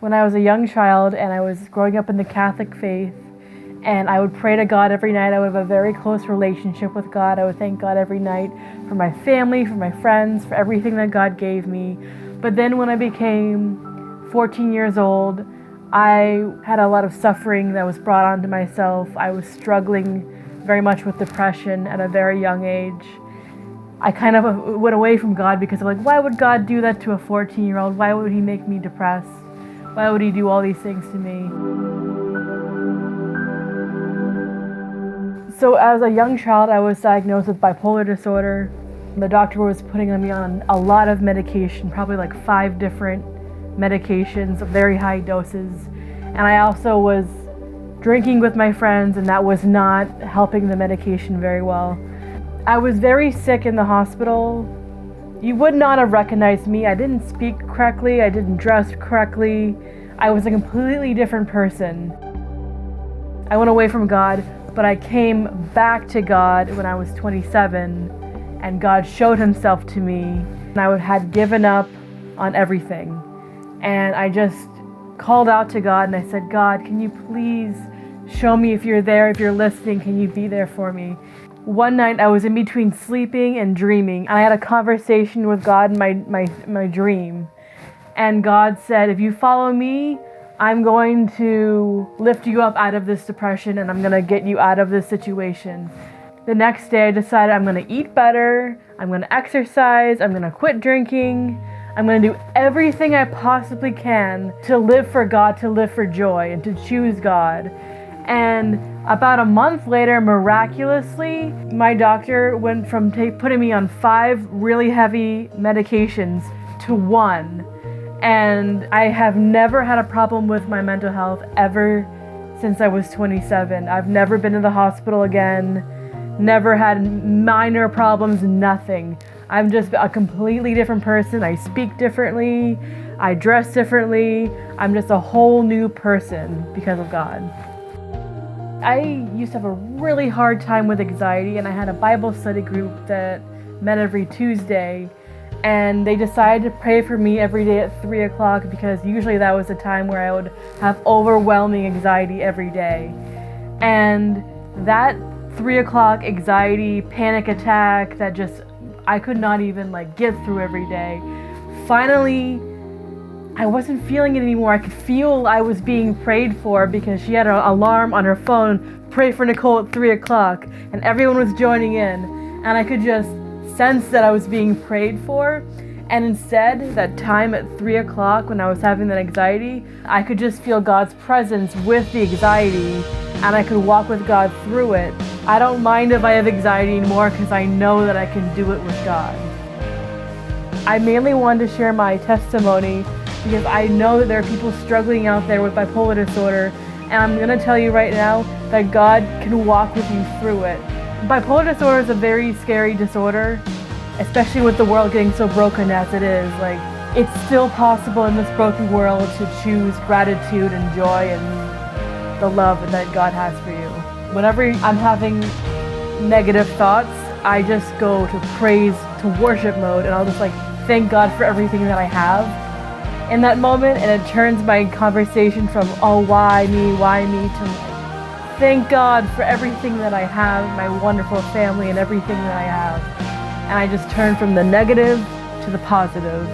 when I was a young child and I was growing up in the Catholic faith, and I would pray to God every night. I would have a very close relationship with God. I would thank God every night for my family, for my friends, for everything that God gave me. But then when I became 14 years old, I had a lot of suffering that was brought onto myself. I was struggling very much with depression at a very young age. I kind of went away from God because I'm like, why would God do that to a 14-year-old? Why would he make me depressed? Why would he do all these things to me? So as a young child, I was diagnosed with bipolar disorder. The doctor was putting me on a lot of medication, probably like 5 different medications, very high doses. And I also was drinking with my friends, and that was not helping the medication very well. I was very sick in the hospital. You would not have recognized me. I didn't speak correctly. I didn't dress correctly. I was a completely different person. I went away from God, but I came back to God when I was 27, and God showed himself to me. And I had given up on everything. And I just called out to God and I said, God, can you please show me if you're there, if you're listening, can you be there for me? One night I was in between sleeping and dreaming. I had a conversation with God in my dream. And God said, if you follow me, I'm going to lift you up out of this depression and I'm going to get you out of this situation. The next day I decided I'm going to eat better, I'm going to exercise, I'm going to quit drinking, I'm going to do everything I possibly can to live for God, to live for joy, and to choose God. And about a month later, miraculously, my doctor went from putting me on 5 really heavy medications to 1. And I have never had a problem with my mental health ever since I was 27. I've never been to the hospital again, never had minor problems, nothing. I'm just a completely different person. I speak differently, I dress differently. I'm just a whole new person because of God. I used to have a really hard time with anxiety, and I had a Bible study group that met every Tuesday. And they decided to pray for me every day at 3 o'clock because usually that was the time where I would have overwhelming anxiety every day. And that 3 o'clock anxiety, panic attack that just, I could not even get through every day. Finally, I wasn't feeling it anymore. I could feel I was being prayed for because she had an alarm on her phone, pray for Nicole at 3 o'clock, and everyone was joining in. And I could just sense that I was being prayed for, and instead, that time at 3 o'clock when I was having that anxiety, I could just feel God's presence with the anxiety, and I could walk with God through it. I don't mind if I have anxiety anymore because I know that I can do it with God. I mainly wanted to share my testimony because I know that there are people struggling out there with bipolar disorder, and I'm going to tell you right now that God can walk with you through it. Bipolar disorder is a very scary disorder, especially with the world getting so broken as it is. It's still possible in this broken world to choose gratitude and joy and the love that God has for you. Whenever I'm having negative thoughts, I just go to praise, to worship mode, and I'll just thank God for everything that I have in that moment, and it turns my conversation from, oh, why me, to thank God for everything that I have, my wonderful family and everything that I have. And I just turned from the negative to the positive.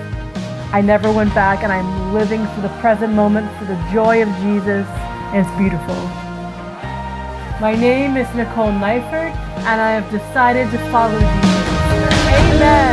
I never went back, and I'm living for the present moment, for the joy of Jesus, and it's beautiful. My name is Nicole, and I have decided to follow Jesus. Amen.